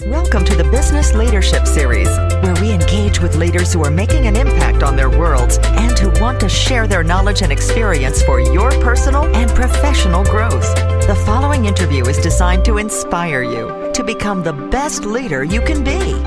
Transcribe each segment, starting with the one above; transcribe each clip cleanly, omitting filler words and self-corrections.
Welcome to the Business Leadership Series, where we engage with leaders who are making an impact on their worlds and who want to share their knowledge and experience for your personal and professional growth. The following interview is designed to inspire you to become the best leader you can be.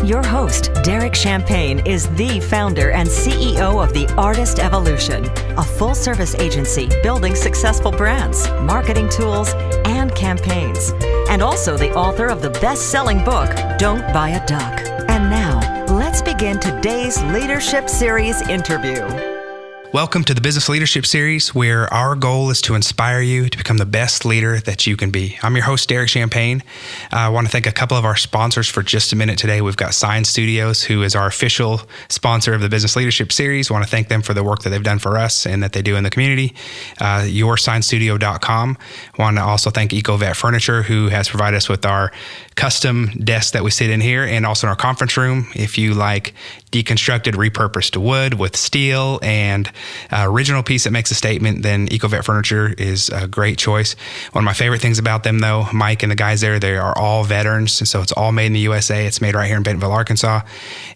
Your host, Derek Champagne, is the founder and CEO of The Artist Evolution, a full-service agency building successful brands, marketing tools, and campaigns, and also the author of the best-selling book, Don't Buy a Duck. And now, let's begin today's Leadership Series interview. Welcome to the Business Leadership Series, where our goal is to inspire you to become the best leader that you can be. I'm your host, Derek Champagne. I want to thank a couple of our sponsors for just a minute today. We've got Sign Studios, who is our official sponsor of the Business Leadership Series. I want to thank them for the work that they've done for us and that they do in the community. YourSignStudio.com. I want to also thank EcoVet Furniture, who has provided us with our custom desk that we sit in here and also in our conference room. If you like deconstructed, repurposed wood with steel and original piece that makes a statement, then EcoVet Furniture is a great choice. One of my favorite things about them, though, Mike and the guys there, they are all veterans, and so it's all made in the USA. It's made right here in Bentonville, Arkansas,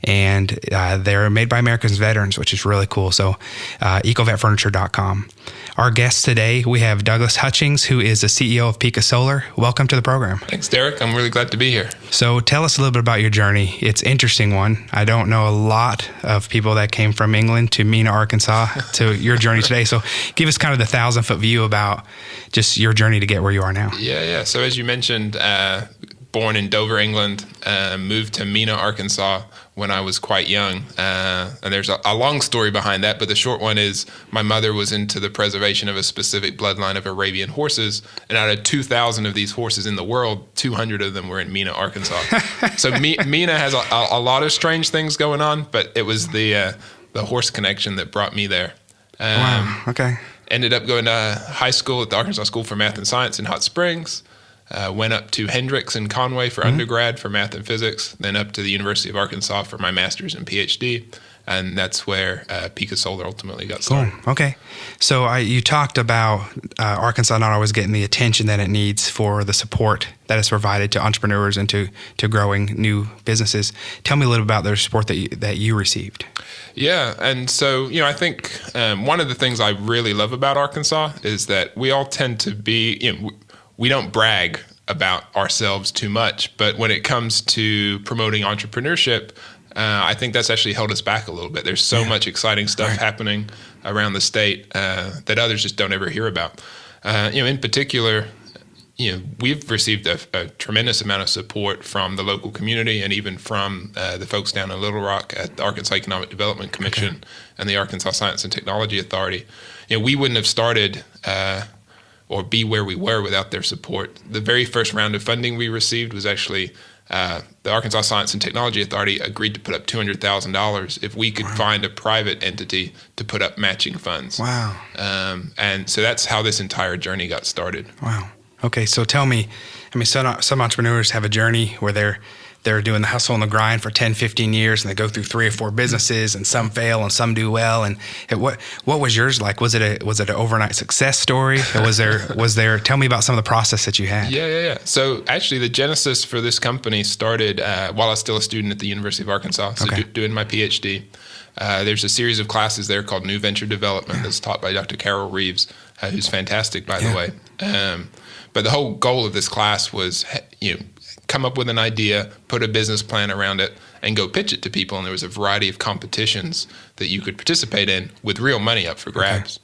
and they're made by America's veterans, which is really cool. So EcoVetFurniture.com. Our guest today, we have Douglas Hutchings, who is the CEO of Pika Solar. Welcome to the program. Thanks, Derek. I'm really glad to be here. So tell us a little bit about your journey. It's an interesting one. I don't know a lot of people that came from England to Mena, Arkansas, to your journey today. So give us kind of the 1,000-foot view about just your journey to get where you are now. Yeah. So as you mentioned, born in Dover, England, moved to Mena, Arkansas when I was quite young. And there's a long story behind that, but the short one is my mother was into the preservation of a specific bloodline of Arabian horses. And out of 2,000 of these horses in the world, 200 of them were in Mena, Arkansas. So Mena has a lot of strange things going on, but it was the horse connection that brought me there. Wow, okay. Ended up going to high school at the Arkansas School for Math and Science in Hot Springs. Went up to Hendrix in Conway for undergrad for math and physics, then up to the University of Arkansas for my master's and PhD, and that's where Pika Solar ultimately got started. Cool. Okay. So you talked about Arkansas not always getting the attention that it needs for the support that is provided to entrepreneurs and to growing new businesses. Tell me a little about the support that you received. Yeah, and so, I think one of the things I really love about Arkansas is that we all tend to be, we don't brag about ourselves too much, but when it comes to promoting entrepreneurship, I think that's actually held us back a little bit. There's so much exciting stuff happening around the state that others just don't ever hear about. In particular, we've received a tremendous amount of support from the local community and even from the folks down in Little Rock at the Arkansas Economic Development Commission and the Arkansas Science and Technology Authority. We wouldn't have started or be where we were without their support. The very first round of funding we received was actually the Arkansas Science and Technology Authority agreed to put up $200,000 if we could find a private entity to put up matching funds. Wow. And so that's how this entire journey got started. Wow. Okay, so tell me, some entrepreneurs have a journey where they're doing the hustle and the grind for 10, 15 years, and they go through 3 or 4 businesses, and some fail and some do well. And what was yours like? Was it an overnight success story? Or was there? Tell me about some of the process that you had. Yeah. So actually, the genesis for this company started while I was still a student at the University of Arkansas, doing my PhD. There's a series of classes there called New Venture Development that's taught by Dr. Carol Reeves, who's fantastic, by the way. But the whole goal of this class was, come up with an idea, put a business plan around it, and go pitch it to people. And there was a variety of competitions that you could participate in with real money up for grabs.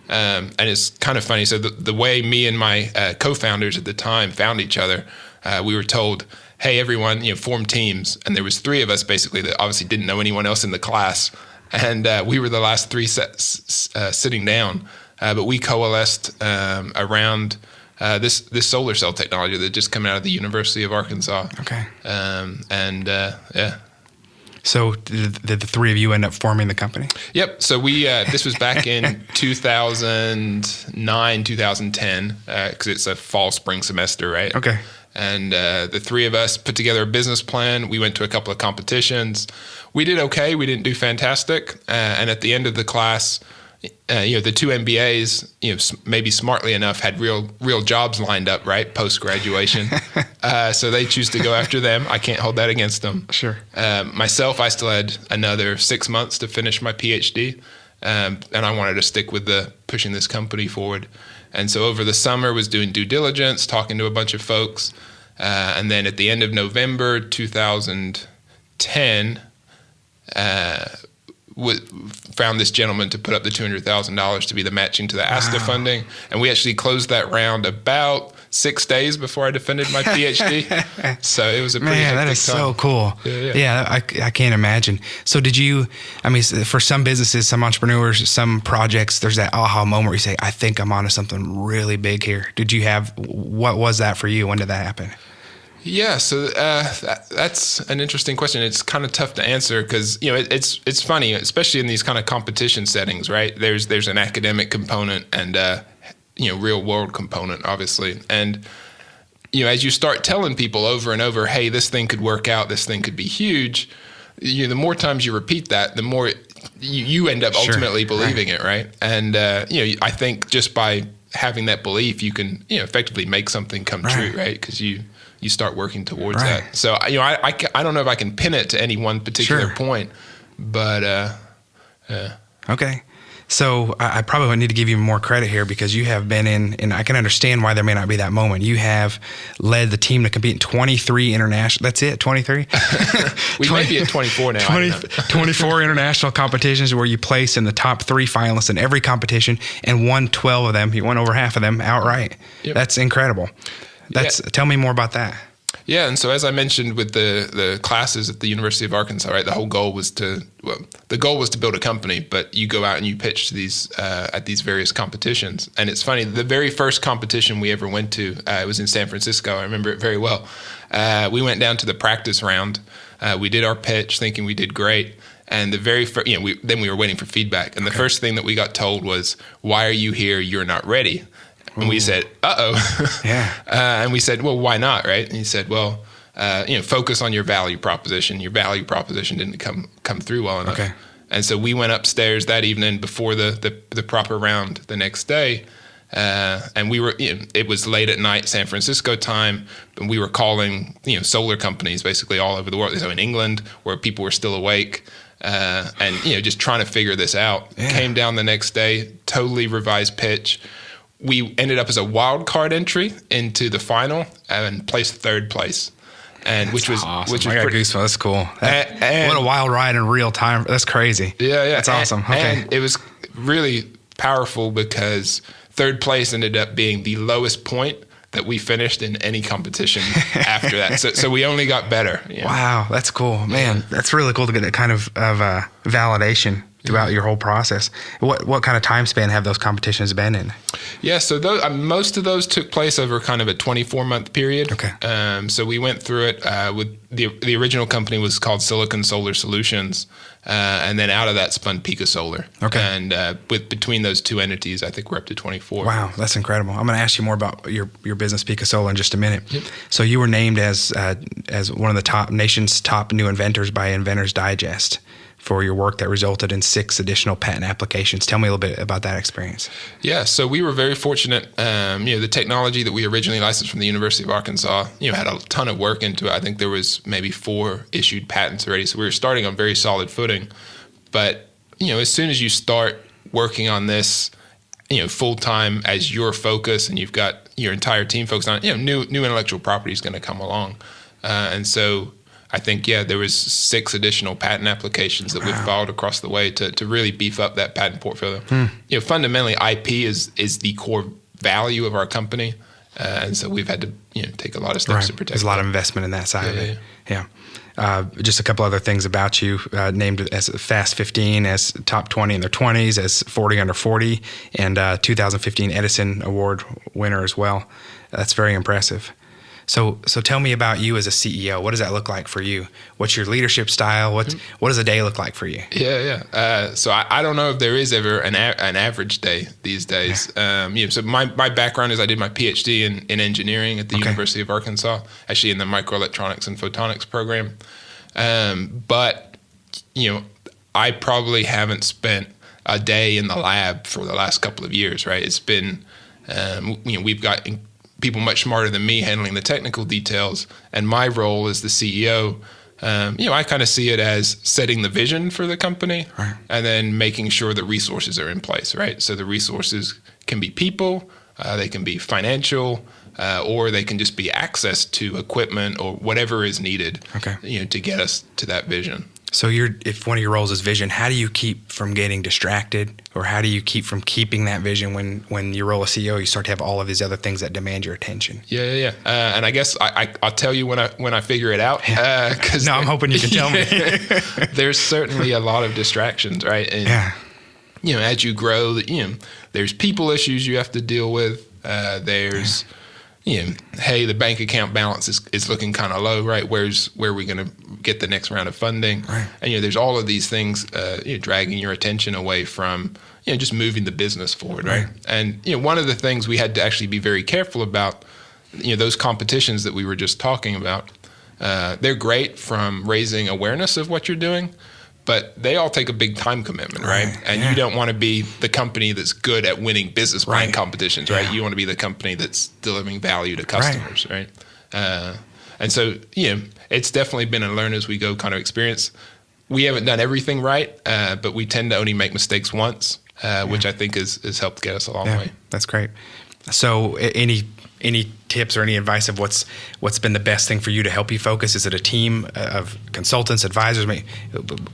And it's kind of funny. So the way me and my co-founders at the time found each other, we were told, hey, everyone, form teams. And there was 3 of us basically that obviously didn't know anyone else in the class. And we were the last 3 sitting down. But we coalesced around this solar cell technology that just come out of the University of Arkansas. Okay. So did the 3 of you end up forming the company? Yep. So we this was back in 2009, 2010, because it's a fall spring semester, right? Okay. And the 3 of us put together a business plan. We went to a couple of competitions. We did okay. We didn't do fantastic. And at the end of the class, the two MBAs, maybe smartly enough, had real jobs lined up, right, post graduation. So they choose to go after them. I can't hold that against them. Sure. Myself, I still had another 6 months to finish my PhD, and I wanted to stick with the pushing this company forward. And so over the summer, was doing due diligence, talking to a bunch of folks, and then at the end of November 2010. Found this gentleman to put up the $200,000 to be the matching to the ASTA funding. And we actually closed that round about 6 days before I defended my PhD. So it was a pretty hectic that is time. so cool. Yeah, I can't imagine. So for some businesses, some entrepreneurs, some projects, there's that aha moment where you say, I think I'm onto something really big here. What was that for you? When did that happen? Yeah, so that's an interesting question. It's kind of tough to answer because it's funny, especially in these kind of competition settings, right? There's an academic component and real world component, obviously. And as you start telling people over and over, hey, this thing could work out, this thing could be huge. The more times you repeat that, the more you end up ultimately believing it, right? And I think just by having that belief, you can effectively make something come true, right? Because you start working towards that. So, I don't know if I can pin it to any one particular point, but, Okay. So I probably would need to give you more credit here because you have been and I can understand why there may not be that moment. You have led the team to compete in 23 international, that's it, 23? We might be at 24 now. 24 international competitions where you place in the top 3 finalists in every competition and won 12 of them. You won over half of them outright. Yep. That's incredible. Tell me more about that. Yeah, and so as I mentioned with the classes at the University of Arkansas, right, the goal was to build a company, but you go out and you pitch to these at these various competitions. And it's funny, the very first competition we ever went to, it was in San Francisco. I remember it very well. We went down to the practice round. We did our pitch, thinking we did great. And the very first, then we were waiting for feedback. And the first thing that we got told was, "Why are you here? You're not ready." And we said, uh-oh. Yeah. And we said, well, why not, right? And he said, well, focus on your value proposition. Your value proposition didn't come through well enough. Okay. And so we went upstairs that evening before the proper round the next day. And we were, it was late at night, San Francisco time, and we were calling, solar companies basically all over the world. So in England, where people were still awake. And just trying to figure this out. Yeah. Came down the next day, totally revised pitch. We ended up as a wild card entry into the final and placed 3rd place, and which was awesome. I got goosebumps. That's cool. What a wild ride in real time. That's crazy. Yeah. That's awesome. Okay. And it was really powerful because 3rd place ended up being the lowest point that we finished in any competition after that. So we only got better. Wow, that's cool, man. That's really cool to get that kind of validation throughout your whole process. What kind of time span have those competitions been in? Yeah, so most of those took place over kind of a 24-month period. Okay. So we went through it with the original company was called Silicon Solar Solutions, and then out of that spun Pika Solar. Okay. And between those two entities, I think we're up to 24. Wow, that's incredible. I'm going to ask you more about your business, Pika Solar, in just a minute. Yep. So you were named as one of the nation's top new inventors by Inventors Digest for your work that resulted in 6 additional patent applications. Tell me a little bit about that experience. Yeah, so we were very fortunate. The technology that we originally licensed from the University of Arkansas, had a ton of work into it. I think there was maybe 4 issued patents already. So we were starting on very solid footing. But, as soon as you start working on this, full time as your focus, and you've got your entire team focused on it, new intellectual property is going to come along. And so I think, there was 6 additional patent applications that we filed across the way to really beef up that patent portfolio. Fundamentally, IP is the core value of our company. And so we've had to, take a lot of steps to protect There's a lot of investment in that side of it. Yeah. Just a couple other things about you, named as Fast 15, as top 20 in their 20s, as 40 under 40, and 2015 Edison Award winner as well. That's very impressive. So tell me about you as a CEO. What does that look like for you? What's your leadership style? What does a day look like for you? Yeah. So I don't know if there is ever an average day these days. So my background is I did my PhD in engineering at the University of Arkansas, actually in the microelectronics and photonics program. But I probably haven't spent a day in the lab for the last couple of years, right? It's been, we've got people much smarter than me handling the technical details, and my role as the CEO, I kind of see it as setting the vision for the company, right, and then making sure the resources are in place, right? So the resources can be people, they can be financial, or they can just be access to equipment or whatever is needed, to get us to that vision. So if one of your roles is vision, how do you keep from getting distracted, or how do you keep from keeping that vision when your role as CEO, you start to have all of these other things that demand your attention? Yeah. And I guess I'll tell you when I figure it out. No, I'm hoping you can tell me. There's certainly a lot of distractions, right? And, as you grow, there's people issues you have to deal with. There's, hey, the bank account balance is looking kind of low, right? Where are we going to get the next round of funding? Right. And, there's all of these things dragging your attention away from, just moving the business forward, right? And, one of the things we had to actually be very careful about, those competitions that we were just talking about, they're great from raising awareness of what you're doing, but they all take a big time commitment, right? And you don't want to be the company that's good at winning business plan competitions, right? You want to be the company that's delivering value to customers, right? And so, it's definitely been a learn as we go kind of experience. We haven't done everything right, but we tend to only make mistakes once, which I think has helped get us a long way. That's great. So any tips or any advice of what's been the best thing for you to help you focus? Is it a team of consultants, advisors,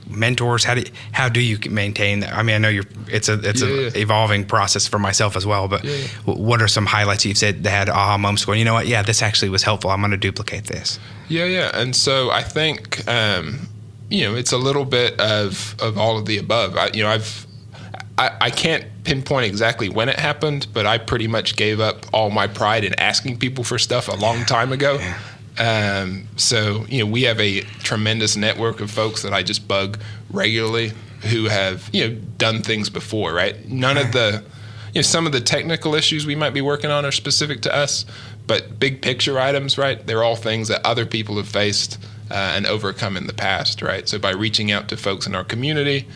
mentors? How do you maintain that? I mean, I know it's an evolving process for myself as well, but what are some highlights you've said that had aha moments going, you know what, this actually was helpful, I'm going to duplicate this? And so I think it's a little bit of all of the above. I can't pinpoint exactly when it happened, but I pretty much gave up all my pride in asking people for stuff a long time ago. So we have a tremendous network of folks that I just bug regularly who have done things before, right? None of the some of the technical issues we might be working on are specific to us, but big picture items, right? They're all things that other people have faced and overcome in the past, right? So by reaching out to folks in our community,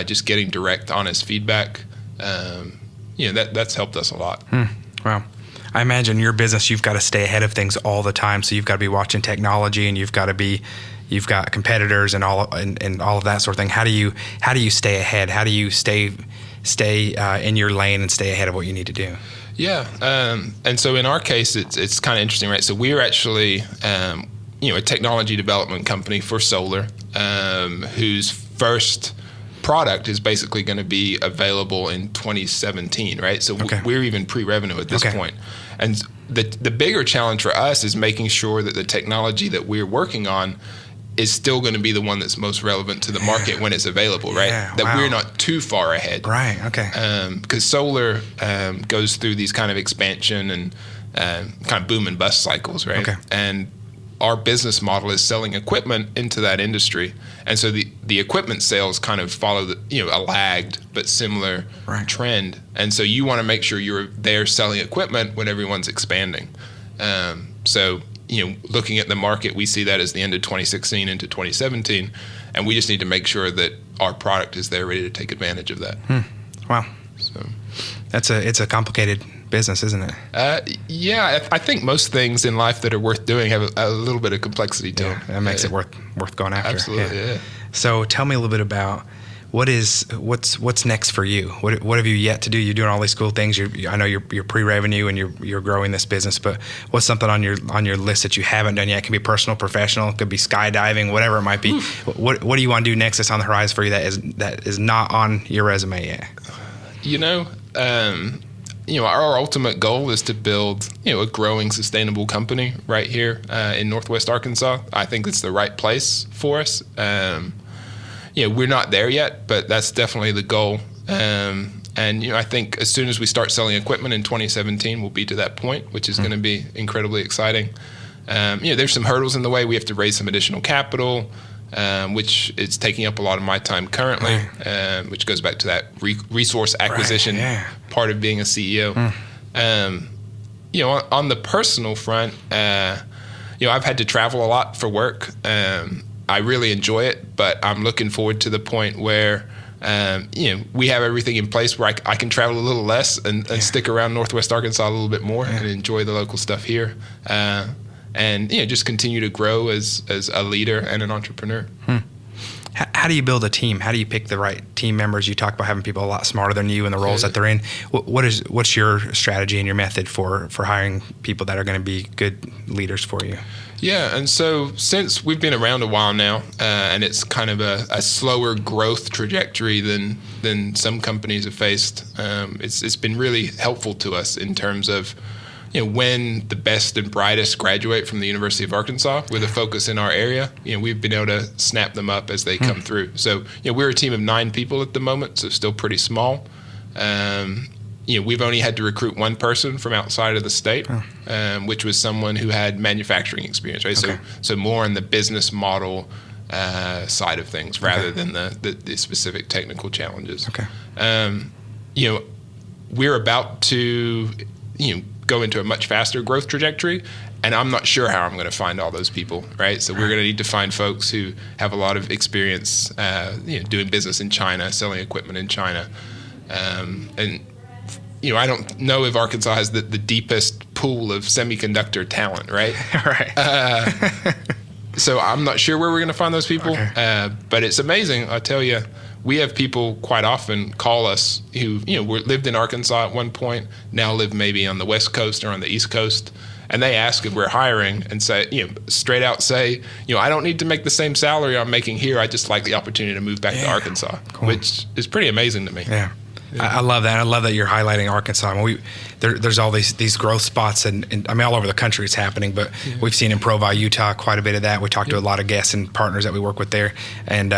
just getting direct, honest feedback, that's helped us a lot. Wow. I imagine your business, you've got to stay ahead of things all the time. So you've got to be watching technology, and you've got competitors and all of that sort of thing. How do you stay ahead? How do you stay in your lane and stay ahead of what you need to do? And so in our case, it's kind of interesting, right? So we're actually, a technology development company for solar, whose first product is basically going to be available in 2017, right? So we're even pre-revenue at this point. And the bigger challenge for us is making sure that the technology that we're working on is still going to be the one that's most relevant to the market when it's available, right? That we're not too far ahead. Right, okay. Because solar goes through these kind of expansion and kind of boom and bust cycles, right? Okay. And our business model is selling equipment into that industry. And so the equipment sales kind of follow a lagged but similar trend. And so you want to make sure you're there selling equipment when everyone's expanding. So looking at the market, we see that as the end of 2016 into 2017, and we just need to make sure that our product is there ready to take advantage of that. Wow. So it's a complicated business, isn't it? I think most things in life that are worth doing have a little bit of complexity to them. That makes it worth going after. Absolutely, yeah. So tell me a little bit about what's next for you. What have you yet to do? You're doing all these cool things. I know you're pre-revenue and you're growing this business, but what's something on your list that you haven't done yet? It can be personal, professional, it could be skydiving, whatever it might be. What do you want to do next that's on the horizon for you that is not on your resume yet? Our ultimate goal is to build, a growing, sustainable company right here in Northwest Arkansas. I think it's the right place for us. We're not there yet, but that's definitely the goal. And I think as soon as we start selling equipment in 2017, we'll be to that point, which is going to be incredibly exciting. There's some hurdles in the way. We have to raise some additional capital, which is taking up a lot of my time currently, which goes back to that resource acquisition part of being a CEO. On the personal front, I've had to travel a lot for work. I really enjoy it, but I'm looking forward to the point where we have everything in place where I can travel a little less and stick around Northwest Arkansas a little bit more and enjoy the local stuff here. And just continue to grow as a leader and an entrepreneur. How do you build a team? How do you pick the right team members? You talk about having people a lot smarter than you in the roles that they're in. What's your strategy and your method for hiring people that are going to be good leaders for you? Yeah, and so since we've been around a while now, and it's kind of a slower growth trajectory than some companies have faced, it's been really helpful to us in terms of when the best and brightest graduate from the University of Arkansas with a focus in our area, we've been able to snap them up as they come through. So, we're a team of 9 people at the moment, so still pretty small. We've only had to recruit one person from outside of the state, which was someone who had manufacturing experience, right? Okay. So more on the business model side of things rather than the specific technical challenges. Okay. We're about to, go into a much faster growth trajectory, and I'm not sure how I'm going to find all those people, right? So we're going to need to find folks who have a lot of experience, doing business in China, selling equipment in China, and I don't know if Arkansas has the deepest pool of semiconductor talent, right? Right. So I'm not sure where we're going to find those people, but it's amazing. I'll tell you, we have people quite often call us who, lived in Arkansas at one point, now live maybe on the West Coast or on the East Coast, and they ask if we're hiring and say, straight out say, I don't need to make the same salary I'm making here. I just like the opportunity to move back to Arkansas, which is pretty amazing to me. Yeah. I love that. I love that you're highlighting Arkansas. I mean, there's all these growth spots, and I mean, all over the country it's happening, but we've seen in Provi, Utah, quite a bit of that. We talked to a lot of guests and partners that we work with there, and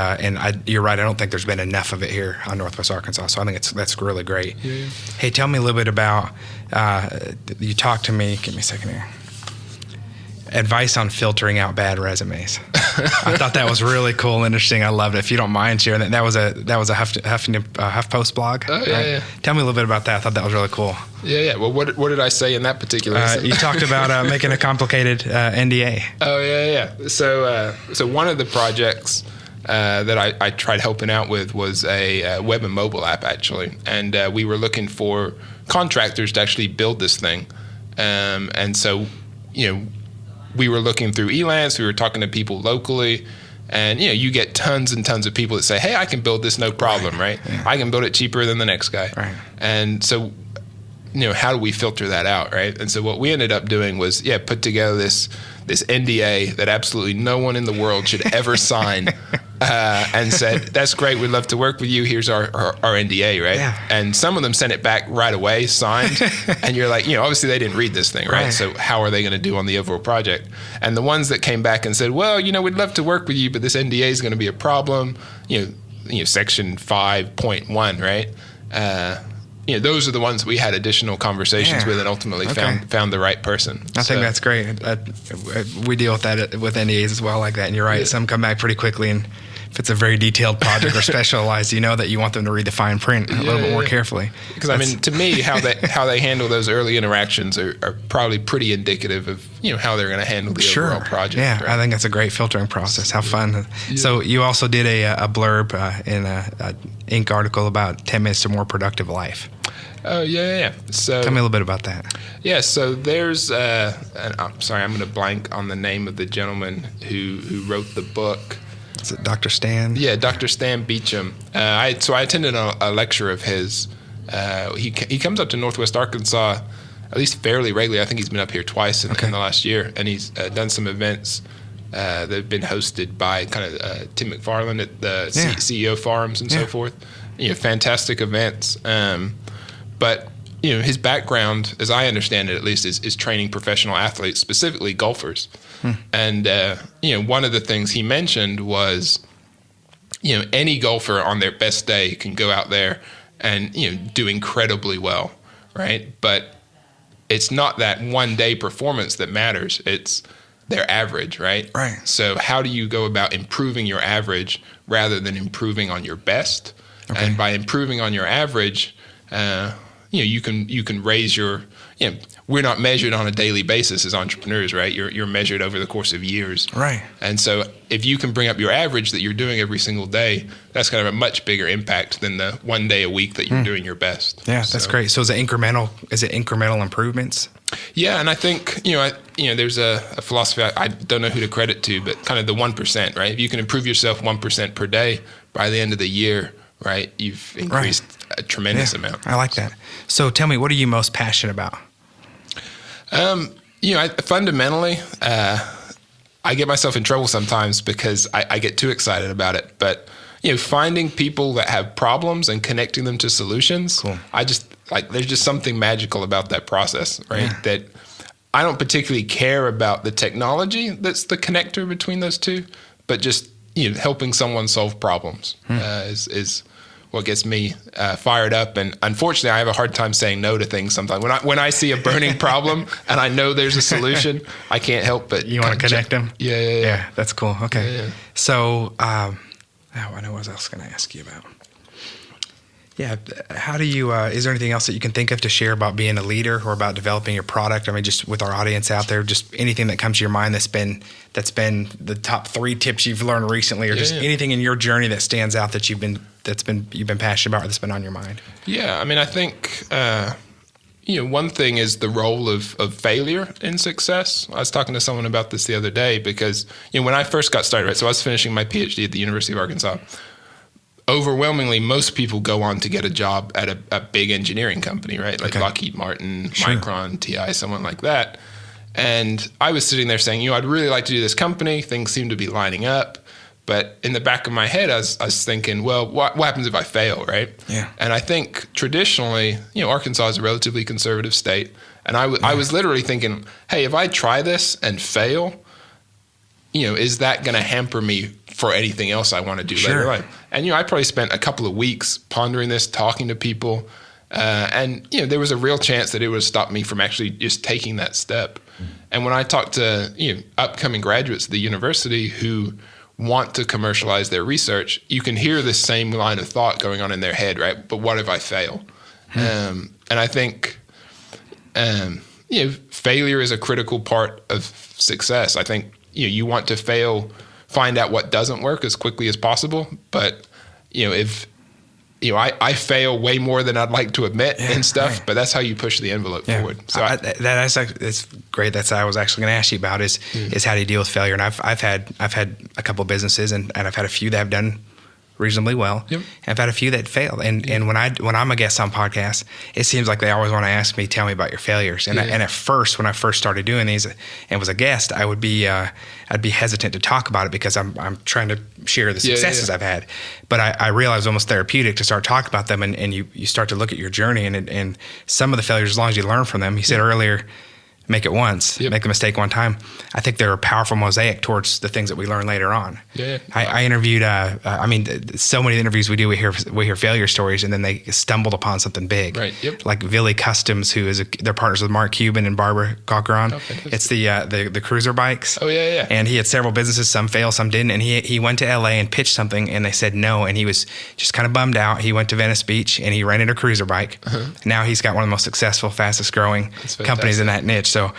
you're right. I don't think there's been enough of it here on Northwest Arkansas, so I think that's really great. Yeah. Hey, tell me a little bit about, you talked to me, give me a second here. Advice on filtering out bad resumes. I thought that was really cool and interesting. I loved it. If you don't mind sharing that, that was a HuffPost blog. Oh, yeah, right? yeah. Tell me a little bit about that. I thought that was really cool. Yeah. Well, what did I say in that particular? You talked about making a complicated NDA. Oh yeah. So one of the projects that I tried helping out with was a web and mobile app actually, and we were looking for contractors to actually build this thing, and so we were looking through Elance, we were talking to people locally, and you get tons and tons of people that say, hey, I can build this no problem, right? Yeah. I can build it cheaper than the next guy. Right. And so, how do we filter that out, right? And so what we ended up doing was, put together this NDA that absolutely no one in the world should ever sign, and said, that's great, we'd love to work with you, here's our NDA, right? Yeah. And some of them sent it back right away, signed, and you're like, obviously they didn't read this thing, right? So how are they going to do on the overall project? And the ones that came back and said, well, we'd love to work with you, but this NDA is going to be a problem, section 5.1, right? Those are the ones we had additional conversations with and ultimately found the right person. I think that's great. We deal with that with NDAs as well like that, and you're right. Yeah. Some come back pretty quickly, and if it's a very detailed project or specialized, that you want them to read the fine print a little bit more carefully. Because to me, how they handle those early interactions are probably pretty indicative of how they're going to handle the overall project. Yeah, right? I think that's a great filtering process. How fun! Yeah. So you also did a blurb in a Inc. article about 10 minutes to more productive life. Oh, yeah. So tell me a little bit about that. Yeah, so there's I'm sorry, I'm going to blank on the name of the gentleman who wrote the book. Is it Dr. Stan? Yeah, Dr. Stan Beecham. I attended a lecture of his. He comes up to Northwest Arkansas at least fairly regularly. I think he's been up here twice in the last year, and he's done some events that have been hosted by kind of Tim McFarland at the CEO forums and so forth. Fantastic events. But his background, as I understand it at least, is training professional athletes, specifically golfers. And one of the things he mentioned was, any golfer on their best day can go out there and do incredibly well, right? But it's not that one day performance that matters; it's their average, right? Right. So how do you go about improving your average rather than improving on your best? Okay. And by improving on your average, you can raise your we're not measured on a daily basis as entrepreneurs, right? You're measured over the course of years. Right. And so if you can bring up your average that you're doing every single day, that's kind of a much bigger impact than the one day a week that you're doing your best. Yeah, that's great. So is it incremental improvements? Yeah, and I think, there's a philosophy, I don't know who to credit to, but kind of the 1%, right? If you can improve yourself 1% per day, by the end of the year, right, you've increased a tremendous amount. I like that. So tell me, what are you most passionate about? Fundamentally, I get myself in trouble sometimes because I get too excited about it. But, finding people that have problems and connecting them to solutions, cool. There's just something magical about that process, right? Yeah. That I don't particularly care about the technology that's the connector between those two, but just, helping someone solve problems is what gets me fired up. And unfortunately, I have a hard time saying no to things sometimes. When I see a burning problem and I know there's a solution, I can't help but you want to connect them. Yeah. That's cool. Okay. Yeah. So, I know what else I was going to ask you about. Yeah. How do you? Is there anything else that you can think of to share about being a leader or about developing your product? I mean, just with our audience out there, just anything that comes to your mind that's been the top 3 tips you've learned recently, or anything in your journey that stands out that you've been passionate about or that's been on your mind. Yeah, I mean, I think one thing is the role of failure in success. I was talking to someone about this the other day because when I first got started, right, so I was finishing my PhD at the University of Arkansas. Overwhelmingly, most people go on to get a job at a big engineering company, right? Like Lockheed Martin, Micron, TI, someone like that. And I was sitting there saying, I'd really like to do this company. Things seem to be lining up. But in the back of my head, I was thinking, well, what happens if I fail, right? Yeah. And I think traditionally, Arkansas is a relatively conservative state. And I was literally thinking, hey, if I try this and fail, is that going to hamper me for anything else I want to do later on? And, I probably spent a couple of weeks pondering this, talking to people. And there was a real chance that it would stop me from actually just taking that step. And when I talk to, upcoming graduates at the university who want to commercialize their research, you can hear the same line of thought going on in their head, right? But what if I fail? And I think, failure is a critical part of success. I think, you want to find out what doesn't work as quickly as possible. But, if, I fail way more than I'd like to admit and stuff, but that's how you push the envelope forward. So that's great. That's what I was actually going to ask you about is how do you deal with failure? And I've had a couple of businesses and I've had a few that have done reasonably well. Yep. I've had a few that failed. And when I'm a guest on podcasts, it seems like they always want to ask me, tell me about your failures. And and at first, when I first started doing these and was a guest, I'd be hesitant to talk about it because I'm trying to share the successes I've had. But I realized it was almost therapeutic to start talking about them and you start to look at your journey and some of the failures, as long as you learn from them. You said earlier, make it once, make the mistake one time. I think they're a powerful mosaic towards the things that we learn later on. I interviewed, so many interviews we do, we hear failure stories and then they stumbled upon something big. Right. Yep. Like Villy Customs, they're partners with Mark Cuban and Barbara Cochran. It's the cruiser bikes. Oh, yeah. And he had several businesses, some failed, some didn't. And he went to LA and pitched something and they said no. And he was just kind of bummed out. He went to Venice Beach and he rented a cruiser bike. Now he's got one of the most successful, fastest growing companies in that niche. So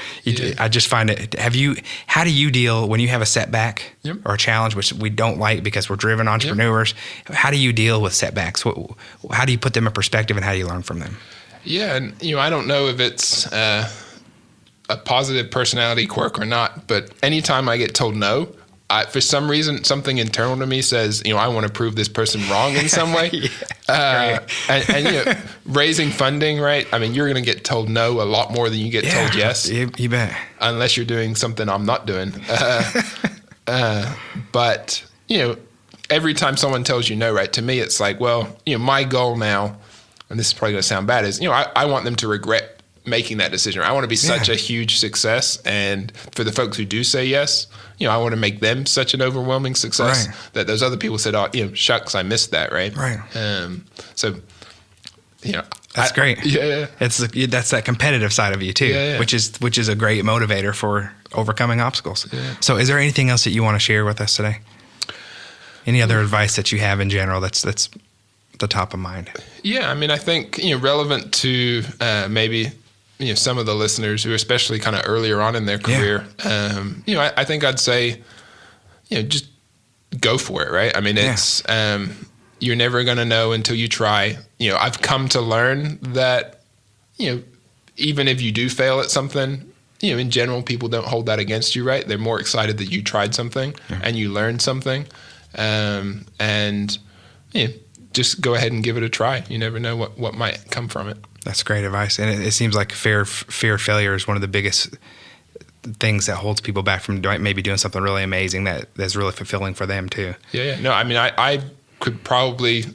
I just find it, how do you deal when you have a setback or a challenge, which we don't like because we're driven entrepreneurs? How do you deal with setbacks? How do you put them in perspective and how do you learn from them? Yeah. And, I don't know if it's a positive personality quirk or not, but anytime I get told no, for some reason, something internal to me says, I want to prove this person wrong in some way. And raising funding, right? I mean, you're going to get told no a lot more than you get told yes. You bet. Unless you're doing something I'm not doing. But, every time someone tells you no, right, to me, it's like, well, my goal now, and this is probably going to sound bad, is, I want them to regret making that decision. I want to be such a huge success. And for the folks who do say yes, I want to make them such an overwhelming success that those other people said, oh, shucks, I missed that. Right. So, that's great. Yeah. That's that competitive side of you too, which is a great motivator for overcoming obstacles. Yeah. So is there anything else that you want to share with us today? Any other advice that you have in general that's the top of mind? Yeah. I mean, I think, relevant to maybe some of the listeners who are especially kind of earlier on in their career, I think I'd say, just go for it, right? I mean, it's you're never going to know until you try. I've come to learn that, even if you do fail at something, in general, people don't hold that against you, right? They're more excited that you tried something and you learned something. And just go ahead and give it a try. You never know what might come from it. That's great advice. And it seems like fear of failure is one of the biggest things that holds people back from maybe doing something really amazing that's really fulfilling for them too. Yeah. No, I mean, I could probably,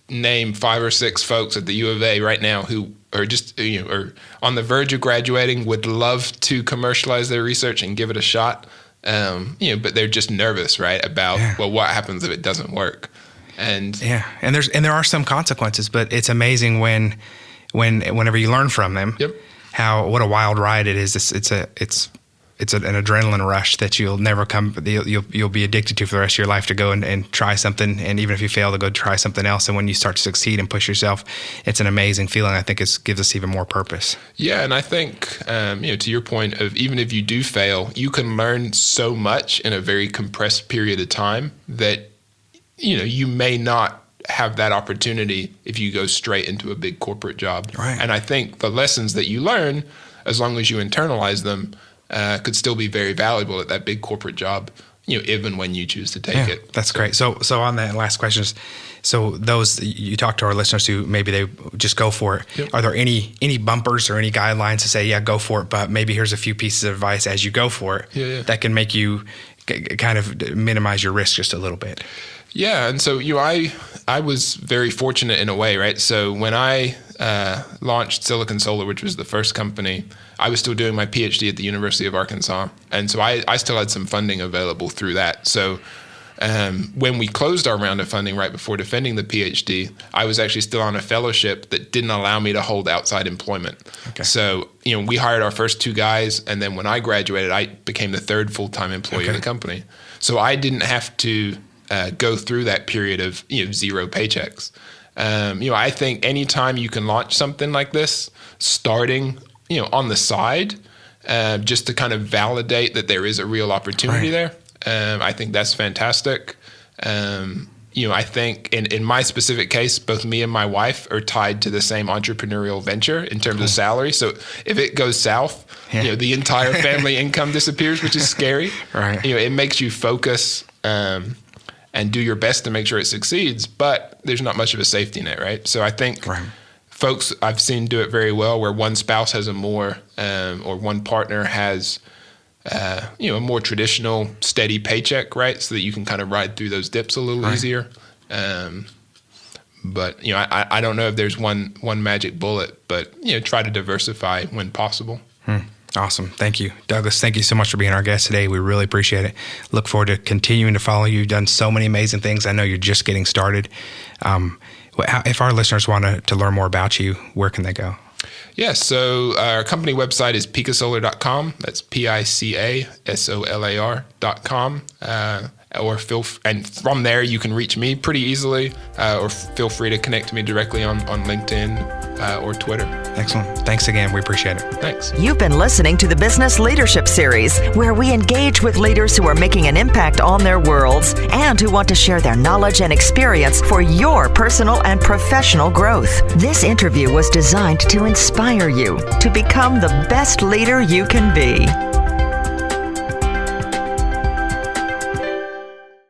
name 5 or 6 folks at the U of A right now who are just, are on the verge of graduating, would love to commercialize their research and give it a shot. But they're just nervous, right? About, well, what happens if it doesn't work? And there are some consequences, but it's amazing whenever you learn from them, what a wild ride it is. It's an adrenaline rush that you'll never you'll be addicted to for the rest of your life, to go and try something. And even if you fail, to go try something else. And when you start to succeed and push yourself, it's an amazing feeling. I think it gives us even more purpose. Yeah. And I think, to your point of, even if you do fail, you can learn so much in a very compressed period of time that, you may not have that opportunity if you go straight into a big corporate job. Right. And I think the lessons that you learn, as long as you internalize them, could still be very valuable at that big corporate job, even when you choose to take it. That's great. So on that last question, so those you talk to our listeners who maybe they just go for it. Yep. Are there any bumpers or any guidelines to say, go for it, but maybe here's a few pieces of advice as you go for it that can make you kind of minimize your risk just a little bit? Yeah. And so, I was very fortunate in a way, right? So when I launched Silicon Solar, which was the first company, I was still doing my PhD at the University of Arkansas. And so I still had some funding available through that. So when we closed our round of funding right before defending the PhD, I was actually still on a fellowship that didn't allow me to hold outside employment. Okay. So, we hired our first 2 guys. And then when I graduated, I became the 3rd full-time employee of the company. So I didn't have to go through that period of 0 paychecks. I think anytime you can launch something like this, starting on the side, just to kind of validate that there is a real opportunity there, I think that's fantastic. I think in my specific case, both me and my wife are tied to the same entrepreneurial venture in terms of salary. So if it goes south, the entire family income disappears, which is scary. Right. It makes you focus and do your best to make sure it succeeds, but there's not much of a safety net, right? So I think folks I've seen do it very well, where one spouse has or one partner has, a more traditional steady paycheck, right? So that you can kind of ride through those dips a little easier. But I don't know if there's one magic bullet, but try to diversify when possible. Awesome. Thank you, Douglas. Thank you so much for being our guest today. We really appreciate it. Look forward to continuing to follow you. You've done so many amazing things. I know you're just getting started. If our listeners want to learn more about you, where can they go? Yeah, so our company website is picasolar.com. That's picasolar.com. And from there, you can reach me pretty easily, or feel free to connect to me directly on LinkedIn or Twitter. Excellent. Thanks again. We appreciate it. Thanks. You've been listening to the Business Leadership Series, where we engage with leaders who are making an impact on their worlds and who want to share their knowledge and experience for your personal and professional growth. This interview was designed to inspire you to become the best leader you can be.